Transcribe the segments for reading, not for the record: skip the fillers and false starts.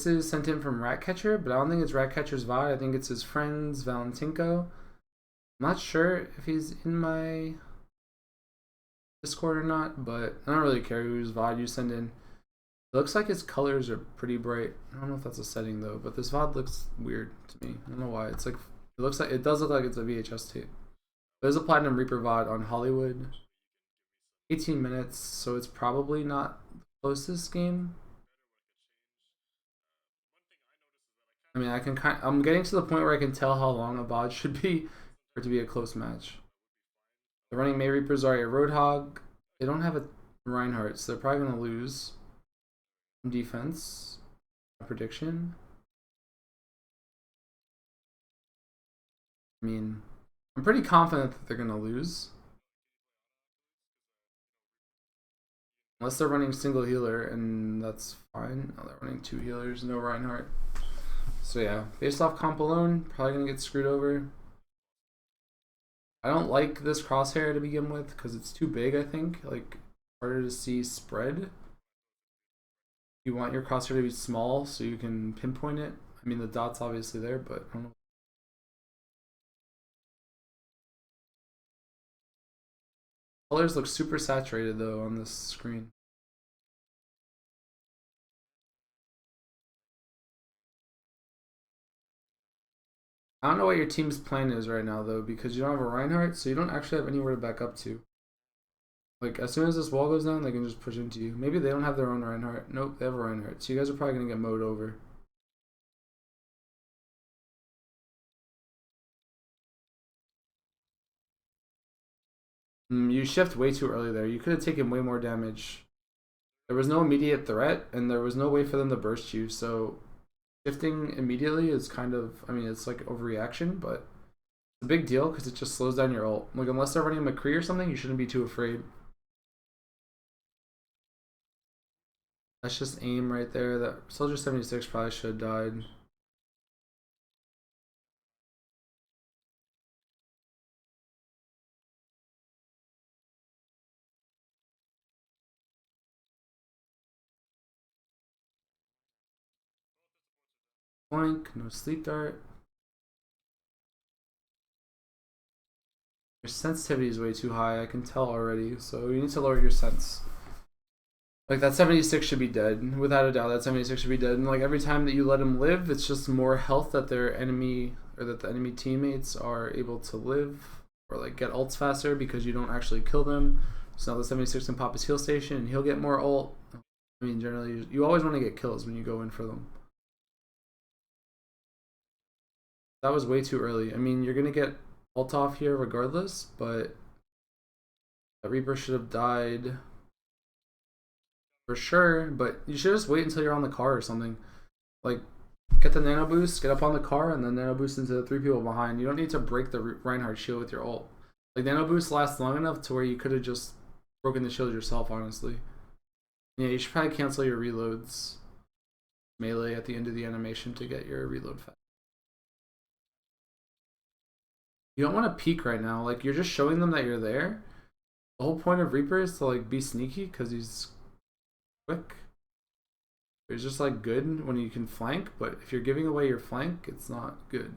This is sent in from Ratcatcher, but I don't think it's Ratcatcher's VOD. I think it's his friend's Valentikno. I'm not sure if he's in my Discord or not, but I don't really care whose VOD you send in. It looks like his colors are pretty bright. I don't know if that's a setting though, but this VOD looks weird to me. I don't know why. It's like it does look like it's a VHS tape. There's a Platinum Reaper VOD on Hollywood. 18 minutes, so it's probably not the closest game. I mean, I'm getting to the point where I can tell how long a VOD should be for it to be a close match. The running May Reapers are a Roadhog. They don't have a Reinhardt, so they're probably gonna lose. Defense. Prediction. I mean, I'm pretty confident that they're gonna lose. Unless they're running single healer, and that's fine. Oh, they're running 2 healers, no Reinhardt. So yeah, based off comp alone, probably gonna get screwed over. I don't like this crosshair to begin with because it's too big, I think. Like, harder to see spread. You want your crosshair to be small so you can pinpoint it. I mean, the dot's obviously there, but I don't know. Colors look super saturated though on this screen. I don't know what your team's plan is right now though, because you don't have a Reinhardt, so you don't actually have anywhere to back up to. Like, as soon as this wall goes down, they can just push into you. Maybe they don't have their own Reinhardt. Nope, they have a Reinhardt. So you guys are probably going to get mowed over. You shift way too early there. You could have taken way more damage. There was no immediate threat, and there was no way for them to burst you, so shifting immediately is kind of, I mean, it's like overreaction, but it's a big deal because it just slows down your ult. Like, unless they're running McCree or something, you shouldn't be too afraid. That's just aim right there. That Soldier 76 probably should have died. Blank, no sleep dart. Your sensitivity is way too high, I can tell already, so you need to lower your sense. Like, that 76 should be dead. Without a doubt, that 76 should be dead. And like, every time that you let him live, it's just more health that their enemy, or that the enemy teammates are able to live, or like get ults faster because you don't actually kill them. So now the 76 can pop his heal station and he'll get more ult. I mean, generally, you always want to get kills when you go in for them. That was way too early. I mean, you're going to get ult off here regardless, but that Reaper should have died for sure, but you should just wait until you're on the car or something. Like, get the nano boost, get up on the car, and then nano boost into the 3 people behind. You don't need to break the Reinhardt shield with your ult. Like, nano boost lasts long enough to where you could have just broken the shield yourself, honestly. Yeah, you should probably cancel your reloads melee at the end of the animation to get your reload fast. You don't want to peek right now. Like, you're just showing them that you're there. The whole point of Reaper is to like be sneaky because he's quick. He's just like good when you can flank, but if you're giving away your flank, it's not good.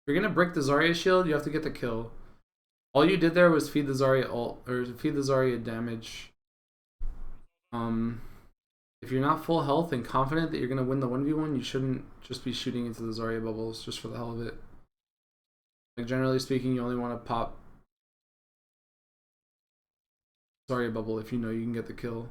If you're gonna break the Zarya shield, you have to get the kill. All you did there was feed the Zarya ult, or feed the Zarya damage. If you're not full health and confident that you're gonna win the 1v1, you shouldn't just be shooting into the Zarya bubbles just for the hell of it. Like, generally speaking, you only want to pop Zarya bubble if you know you can get the kill.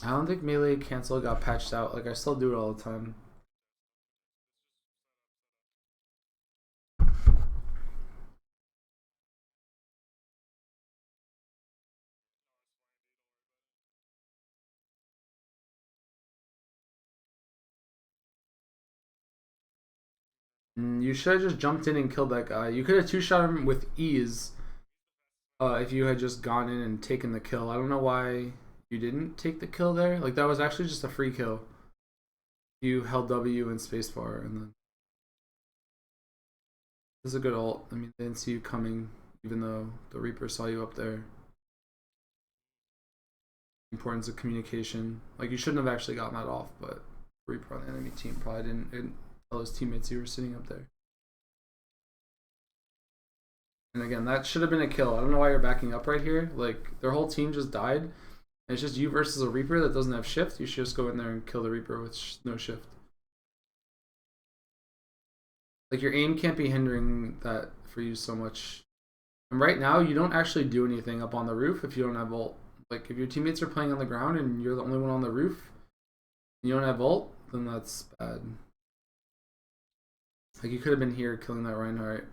I don't think melee cancel got patched out. Like, I still do it all the time. You should have just jumped in and killed that guy. You could have two-shot him with ease if you had just gone in and taken the kill. I don't know why you didn't take the kill there. Like, that was actually just a free kill. You held W and spacebar, and then this is a good ult. I mean, they didn't see you coming, even though the Reaper saw you up there. Importance of communication. Like, you shouldn't have actually gotten that off, but Reaper on the enemy team probably didn't tell his teammates you were sitting up there. And again, that should have been a kill. I don't know why you're backing up right here. Like, their whole team just died. And it's just you versus a Reaper that doesn't have shift. You should just go in there and kill the Reaper with no shift. Like, your aim can't be hindering that for you so much. And right now, you don't actually do anything up on the roof if you don't have ult. Like, if your teammates are playing on the ground and you're the only one on the roof, and you don't have ult, then that's bad. Like, you could have been here killing that Reinhardt.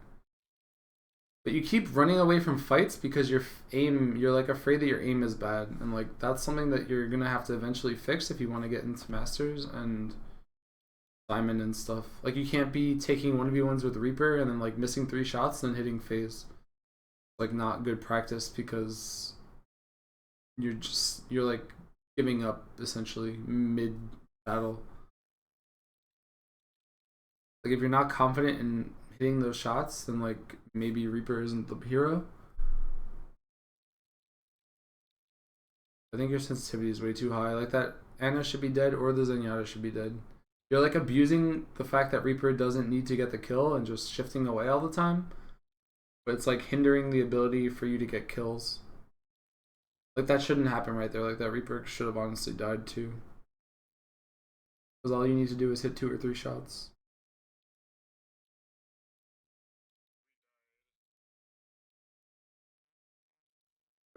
But you keep running away from fights because your aim, you're like afraid that your aim is bad. And like, that's something that you're gonna have to eventually fix if you want to get into Masters and Diamond and stuff. Like, you can't be taking 1v1s with Reaper and then like missing 3 shots and then hitting phase. Like, not good practice because you're like giving up essentially mid battle. Like, if you're not confident in hitting those shots, then like maybe Reaper isn't the hero. I think your sensitivity is way too high. Like, that Anna should be dead or the Zenyatta should be dead. You're like abusing the fact that Reaper doesn't need to get the kill and just shifting away all the time. But it's like hindering the ability for you to get kills. Like, that shouldn't happen right there. Like, that Reaper should have honestly died too. Because all you need to do is hit 2 or 3 shots.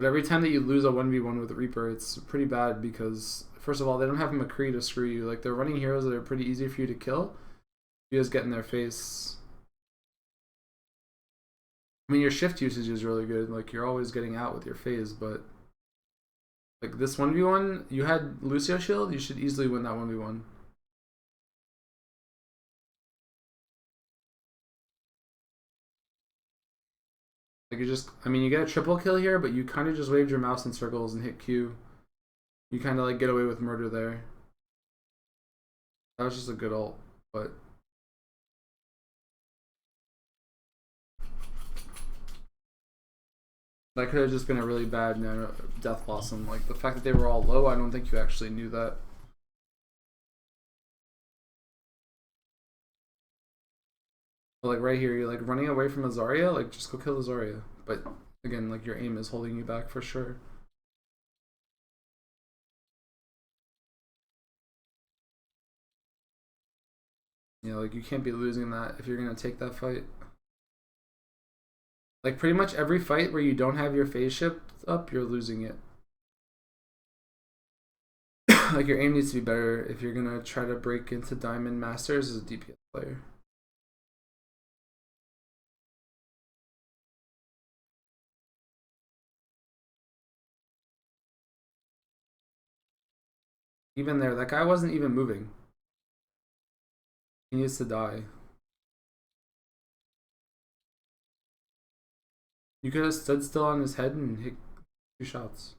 But every time that you lose a 1v1 with a Reaper, it's pretty bad because, first of all, they don't have a McCree to screw you. Like, they're running heroes that are pretty easy for you to kill. You just get in their face. I mean, your shift usage is really good. Like, you're always getting out with your phase, but like, this 1v1, you had Lucio shield, you should easily win that 1v1. Like, you just, I mean, you get a triple kill here, but you kind of just waved your mouse in circles and hit Q. You kind of like get away with murder there. That was just a good ult, but that could have just been a really bad Death Blossom. Like, the fact that they were all low, I don't think you actually knew that. But like, right here, you're like running away from a Zarya, like, just go kill the Zarya. But again, like, your aim is holding you back for sure. You know, like, you can't be losing that if you're gonna take that fight. Like, pretty much every fight where you don't have your phase shift up, you're losing it. Like, your aim needs to be better if you're gonna try to break into Diamond Masters as a DPS player. Even there, that guy wasn't even moving. He needs to die. You could have stood still on his head and hit 2 shots.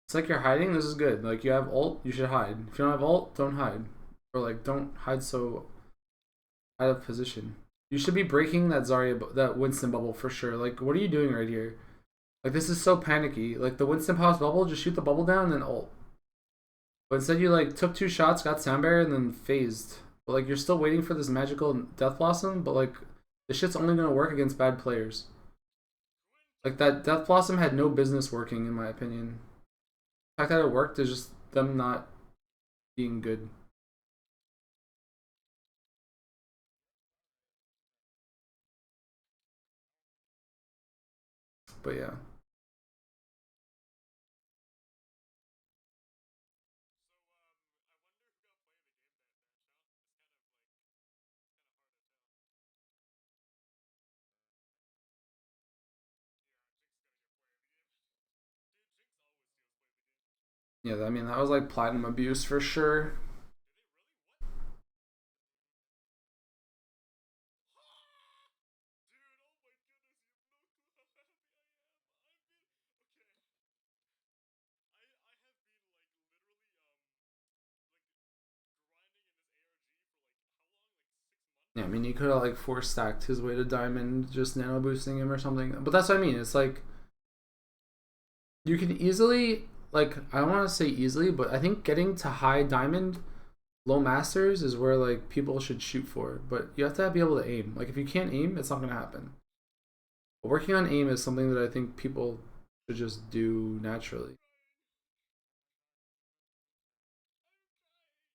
It's like you're hiding. This is good. Like, you have ult, you should hide. If you don't have ult, don't hide. Or like, don't hide so out of position. You should be breaking that Zarya, that Winston bubble for sure. Like, what are you doing right here? Like, this is so panicky. Like, the Winston pause bubble, just shoot the bubble down and then ult. But instead you like took 2 shots, got sound barrier, and then phased. But like, you're still waiting for this magical Death Blossom, but like, this shit's only gonna work against bad players. Like, that Death Blossom had no business working in my opinion. The fact that it worked is just them not being good. But yeah. Yeah, I mean, that was like platinum abuse for sure. Yeah, I mean, he could have like four stacked his way to diamond, just nano boosting him or something. But that's what I mean. It's like you can easily, like, I don't want to say easily, but I think getting to high diamond, low masters is where like people should shoot for. But you have to be able to aim. Like, if you can't aim, it's not gonna happen. But working on aim is something that I think people should just do naturally.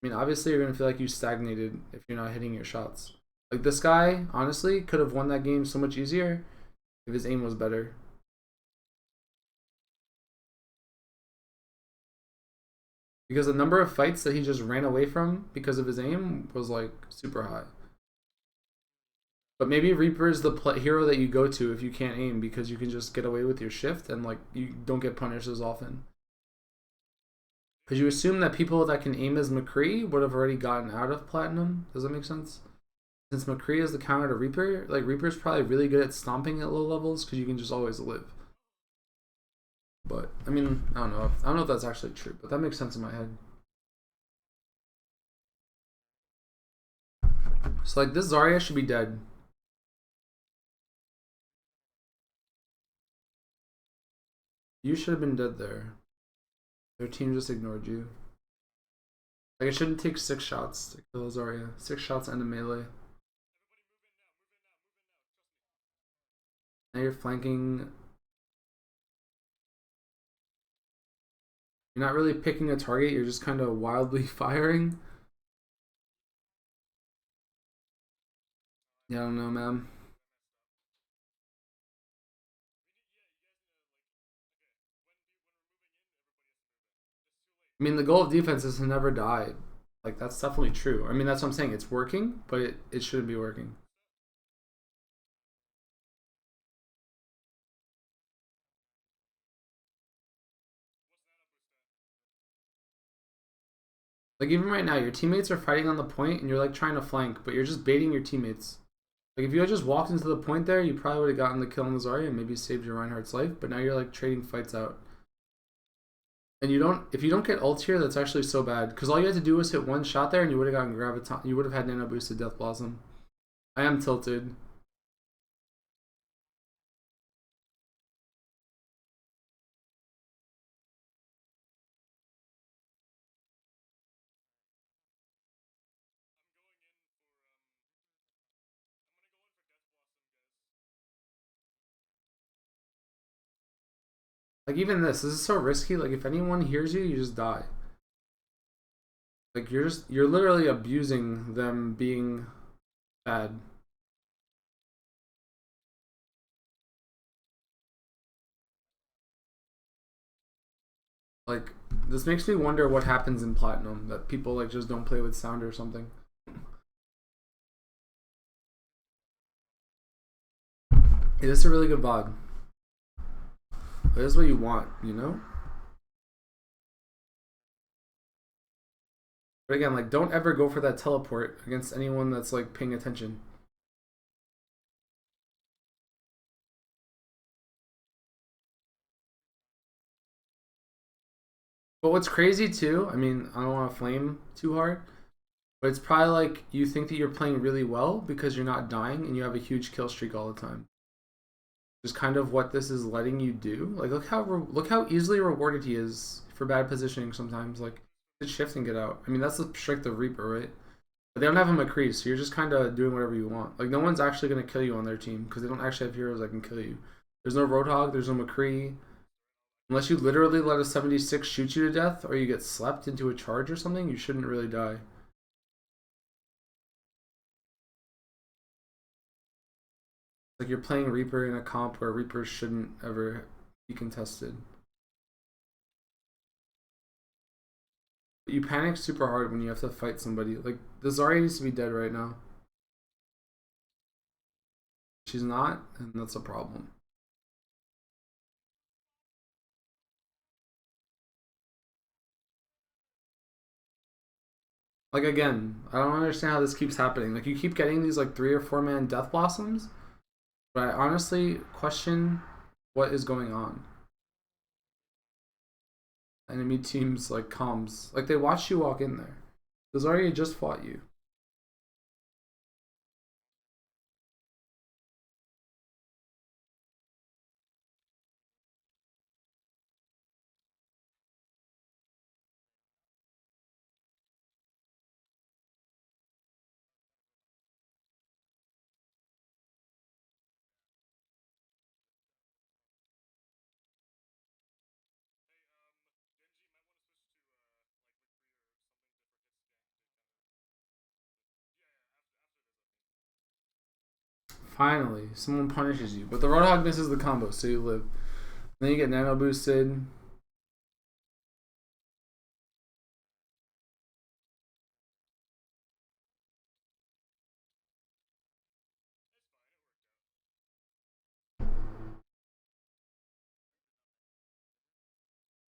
I mean, obviously, you're gonna feel like you stagnated if you're not hitting your shots. Like this guy, honestly, could have won that game so much easier if his aim was better. Because the number of fights that he just ran away from because of his aim was like super high. But maybe Reaper is the hero that you go to if you can't aim because you can just get away with your shift and like you don't get punished as often. Because you assume that people that can aim as McCree would have already gotten out of Platinum. Does that make sense? Since McCree is the counter to Reaper, like Reaper's probably really good at stomping at low levels because you can just always live. But I mean, I don't know. I don't know if that's actually true, but that makes sense in my head. So like this Zarya should be dead. You should have been dead there. Their team just ignored you. Like it shouldn't take 6 shots to kill Zarya. 6 shots and a melee. Now you're flanking. You're not really picking a target, you're just kind of wildly firing. Yeah, I don't know, man. I mean, the goal of defense is to never die. Like, that's definitely true. I mean, that's what I'm saying. It's working, but it shouldn't be working. Like, even right now, your teammates are fighting on the point and you're like trying to flank, but you're just baiting your teammates. Like, if you had just walked into the point there, you probably would have gotten the kill on the Zarya and maybe saved your Reinhardt's life, but now you're like trading fights out. And you don't, if you don't get ult here, that's actually so bad. Because all you had to do was hit one shot there and you would have gotten Graviton. You would have had Nano boosted Death Blossom. I am tilted. Like, even this is so risky. Like, if anyone hears you, you just die. Like, you're literally abusing them being bad. Like, this makes me wonder what happens in Platinum, that people, like, just don't play with sound or something. Hey, this is a really good VOD. This is what you want, you know? But again, like, don't ever go for that teleport against anyone that's, like, paying attention. But what's crazy, too, I mean, I don't want to flame too hard, but it's probably like you think that you're playing really well because you're not dying and you have a huge kill streak all the time. Just kind of what this is letting you do. Like, look how easily rewarded he is for bad positioning sometimes. Like, just shift and get out. I mean, that's the strength of Reaper, right? But they don't have a McCree, so you're just kind of doing whatever you want. Like, no one's actually going to kill you on their team because they don't actually have heroes that can kill you. There's no Roadhog, there's no McCree. Unless you literally let a 76 shoot you to death or you get slept into a charge or something, you shouldn't really die. Like, you're playing Reaper in a comp where Reapers shouldn't ever be contested. But you panic super hard when you have to fight somebody. Like, the Zarya needs to be dead right now. She's not, and that's a problem. Like again, I don't understand how this keeps happening. Like you keep getting these like 3 or 4 man death blossoms, but I honestly question what is going on. Enemy teams like comms, like they watched you walk in there. Because already just fought you. Finally, someone punishes you, but the Roadhog misses the combo, so you live. Then you get nano boosted.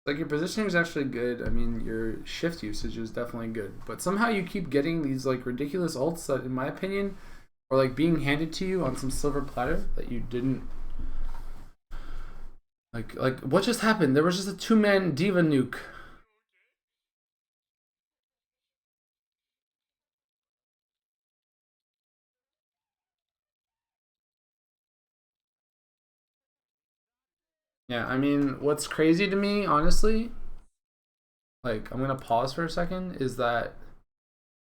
Like your positioning is actually good. I mean, your shift usage is definitely good, but somehow you keep getting these like ridiculous ults that, in my opinion, are like being handed to you on some silver platter that you didn't. Like what just happened? There was just a 2 man diva nuke. Yeah, I mean, what's crazy to me, honestly, like I'm gonna pause for a second, is that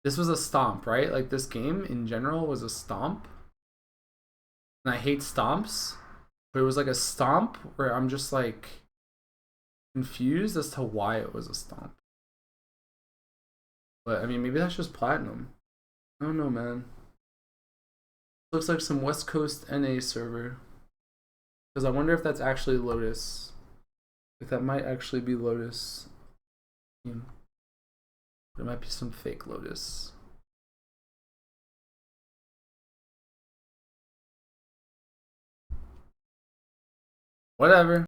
this was a stomp, right? Like this game in general was a stomp, and I hate stomps, but it was like a stomp where I'm just like confused as to why it was a stomp. But I mean, maybe that's just platinum. I don't know, man. Looks like some West Coast NA server. Because I wonder if that's actually Lotus. If that might actually be Lotus. There might be some fake Lotus. Whatever.